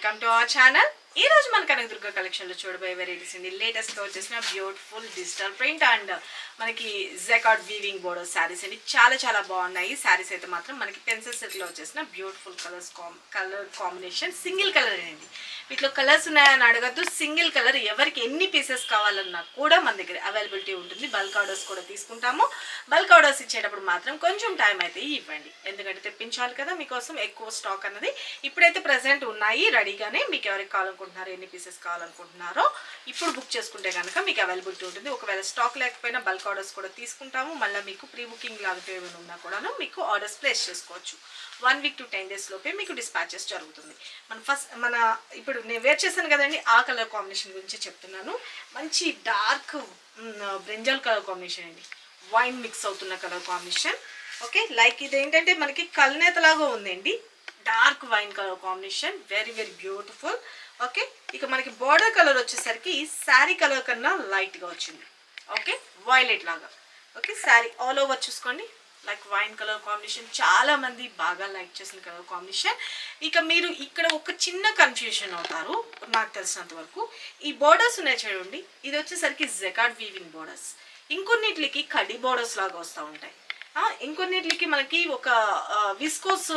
Welcome to our channel. ఈ రోజు మన కనకదుర్గ కలెక్షన్ లో చూడబోయే వెరైటీస్ అండి. లేటెస్ట్ గా వచ్చేసిన బ్యూటిఫుల్ డిజిటల్ ప్రింట్ అండ్ మనకి జకార్డ్ వీవింగ్ బోర్డర్ శారీస్ అండి. చాలా బాగున్నాయి. శారీస్ అయితే మాత్రం మనకి పెన్సిల్ సెట్ లో వచ్చేసిన beautiful colour combination single colour అండి. వీటిలో కలర్స్ ఉన్నాయని అడగద్దు. సింగిల్ కలర్ ఎవరికి ఎన్ని పీసెస్ కావాలన్నా కూడా మన దగ్గర అవైలబిలిటీ ఉంటుంది. బల్క్ ఆర్డర్స్ కూడా తీసుకుంటాము. బల్క్ ఆర్డర్స్ ఇచ్చేటప్పుడు మాత్రం కొంచెం టైం అయితే ఇవ్వండి, ఎందుకంటే తెప్పించాలి కదా మీకోసం ఎక్కువ స్టాక్ అన్నది. ఇప్పుడైతే ప్రెసెంట్ ఉన్నాయి రెడీగానే. మీకు ఎవరికి కావాలనుకుంటున్నారో, ఎన్ని పీసెస్ కావాలనుకుంటున్నారో ఇప్పుడు బుక్ చేసుకుంటే కనుక మీకు అవైలబిలిటీ ఉంటుంది. ఒకవేళ స్టాక్ లేకపోయినా బల్క్ ఆర్డర్స్ కూడా తీసుకుంటాము. మళ్ళీ మీకు ప్రీ బుకింగ్ లాగా ఏమైనా ఉన్నా కూడా మీకు ఆర్డర్స్ ప్లేస్ చేసుకోవచ్చు. 1 week to 10 days లోపే మీకు డిస్పాచెస్ జరుగుతుంది. మన ఇప్పుడు నేను వేర్ చేశాను కదండి, ఆ కలర్ కాంబినేషన్ గురించి చెప్తున్నాను. మంచి డార్క్ బ్రింజల్ కలర్ కాంబినేషన్ అండి. వైన్ మిక్స్ అవుతున్న కలర్ కాంబినేషన్. ఓకే, లైక్ ఇది ఏంటంటే మనకి కల్నేతలాగా ఉందండి. Dark wine colour combination, very beautiful. Okay, ఇక మనకి బార్డర్ కలర్ వచ్చేసరికి శారీ కలర్ కన్నా లైట్గా వచ్చింది. ఓకే, వైలెట్ లాగా. ఓకే, శారీ ఆల్ ఓవర్ చూసుకోండి. లైక్ వైన్ కలర్ కాంబినేషన్ చాలా మంది బాగా లైక్ చేసిన కలర్ కాంబినేషన్. ఇక మీరు ఇక్కడ ఒక చిన్న కన్ఫ్యూజన్ అవుతారు నాకు తెలిసినంత వరకు. ఈ బోర్డర్స్ ఉన్నాయి చూడండి, ఇది వచ్చేసరికి జకార్డ్ వీవింగ్ బోర్డర్స్. ఇంకొన్నిటికి కడ్డీ బోర్డర్స్ లాగా వస్తూ ఉంటాయి. ఇంకొన్నిటికి మనకి ఒక విస్కోస్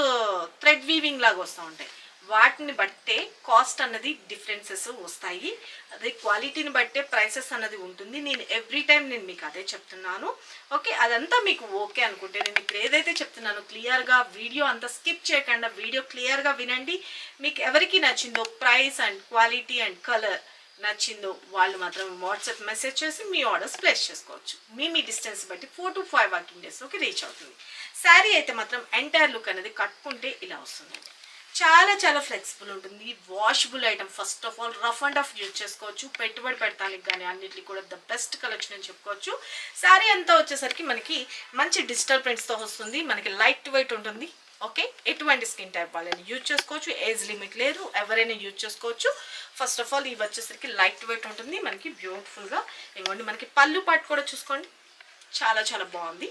థ్రెడ్ వీవింగ్ లాగా వస్తూ ఉంటాయి. వాటిని బట్టే కాస్ట్ అన్నది డిఫరెన్సెస్ వస్తాయి. అదే క్వాలిటీని బట్టే ప్రైసెస్ అన్నది ఉంటుంది. నేను ఎవ్రీ టైం నేను మీకు అదే చెప్తున్నాను. ఓకే, అదంతా మీకు ఓకే అనుకుంటే నేను ఇప్పుడు ఏదైతే చెప్తున్నానో క్లియర్గా వీడియో అంతా స్కిప్ చేయకుండా వీడియో క్లియర్గా వినండి. మీకు ఎవరికి నచ్చిందో, price and quality and colour నచ్చిందో వాళ్ళు మాత్రం వాట్సాప్ మెసేజ్ చేసి మీ ఆర్డర్స్ ప్లేస్ చేసుకోవచ్చు. మీ డిస్టెన్స్ బట్టి 4 to 5 వర్కింగ్ డేస్లోకి రీచ్ అవుతుంది. శారీ అయితే మాత్రం ఎంటైర్ లుక్ అనేది కట్టుకుంటే ఇలా వస్తుందండి. చాలా ఫ్లెక్సిబుల్ ఉంటుంది. Washable item. First of all rough and of use చేసుకోవచ్చు. పెట్టుబడి పెడతానికి కానీ అన్నిటికీ కూడా ద బెస్ట్ కలెక్షన్ అని చెప్పుకోవచ్చు. శారీ అంతా వచ్చేసరికి మనకి మంచి డిజిటల్ ప్రింట్స్తో వస్తుంది. మనకి లైట్ వెయిట్ ఉంటుంది. ఓకే, ఎటువంటి స్కిన్ టైప్ వాళ్ళని యూజ్ చేసుకోవచ్చు. ఏజ్ లిమిట్ లేదు, ఎవరైనా యూజ్ చేసుకోవచ్చు. ఫస్ట్ ఆఫ్ ఆల్ ఇవి వచ్చేసరికి లైట్ వెయిట్ ఉంటుంది. మనకి బ్యూటిఫుల్గా ఇవ్వండి. మనకి పళ్ళు పాటు కూడా చూసుకోండి, చాలా బాగుంది.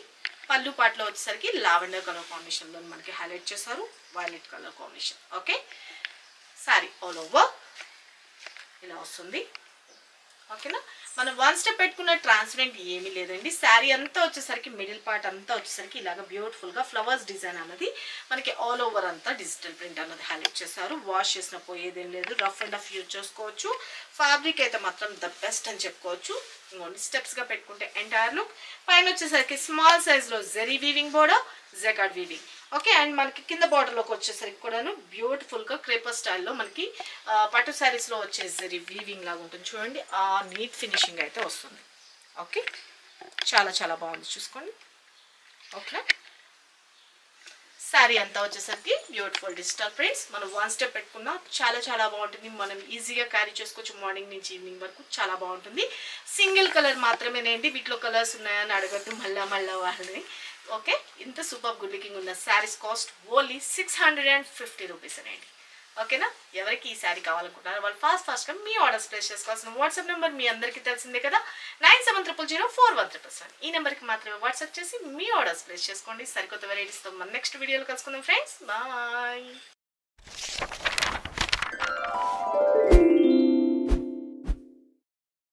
పళ్ళు పాటలో వచ్చేసరికి లావెండర్ కలర్ కాంబినేషన్లో మనకి హైలైట్ చేశారు. Violet colour combination. Okay, sari all over ఇలా వస్తుంది. ఓకేనా, మనం 1 స్టెప్ పెట్టుకున్న ట్రాన్స్పరెంట్ ఏమీ లేదండి. శారీ అంతా వచ్చేసరికి మిడిల్ పార్ట్ అంతా వచ్చేసరికి ఇలాగ బ్యూటిఫుల్గా ఫ్లవర్స్ డిజైన్ అన్నది మనకి ఆల్ ఓవర్ అంతా డిజిటల్ ప్రింట్ అన్నది హైలైట్ చేశారు. వాష్ చేసిన పోయేదేం లేదు. రఫ్ అండ్ ఆఫ్ యూజ్ చేసుకోవచ్చు. ఫ్యాబ్రిక్ అయితే మాత్రం ద బెస్ట్ అని చెప్పుకోవచ్చు. ఇంకోండి స్టెప్స్గా పెట్టుకుంటే ఎంటైర్ లుక్. పైన వచ్చేసరికి స్మాల్ సైజ్లో zari weaving border, jacquard weaving. Okay, and మనకి కింద బార్డర్లోకి వచ్చేసరికి కూడాను బ్యూటిఫుల్గా క్రేపర్ స్టైల్లో మనకి పట్టు శారీస్లో వచ్చే జెరీ వీవింగ్ లాగా ఉంటుంది చూడండి. ఆ నీట్ ఫినిషింగ్ అయితే వస్తుంది. ఓకే, చాలా బాగుంది చూసుకోండి. ఓకే, శారీ అంతా వచ్చేసరికి బ్యూటిఫుల్ డిజిటల్ ప్రింట్స్. మనం 1 స్టెప్ పెట్టుకున్నా చాలా బాగుంటుంది. మనం ఈజీగా క్యారీ చేసుకోవచ్చు. మార్నింగ్ నుంచి ఈవినింగ్ వరకు చాలా బాగుంటుంది. సింగిల్ కలర్ మాత్రమేనండి. వీటిలో కలర్స్ ఉన్నాయని అడగద్దు మళ్ళా వాళ్ళని. ఓకే, ఇంత సూపర్ గుడ్ లుకింగ్ ఉన్న శారీస్ కాస్ట్ ఓన్లీ 650 రూపీస్ అండి. ఓకేనా, ఎవరికి ఈ శారీ కావాలనుకుంటున్నారో వాళ్ళు ఫాస్ట్గా మీ ఆర్డర్స్ ప్లేస్ చేసుకోవాల్సిన వాట్సాప్ నెంబర్ మీ అందరికీ తెలిసిందే కదా, 97000417. ఈ నెంబర్కి మాత్రమే వాట్సాప్ చేసి మీ ఆర్డర్స్ ప్లేస్ చేసుకోండి. సరికొత్త వెరైటీస్తో మన నెక్స్ట్ వీడియోలో కలుసుకుందాం ఫ్రెండ్స్. బాయ్.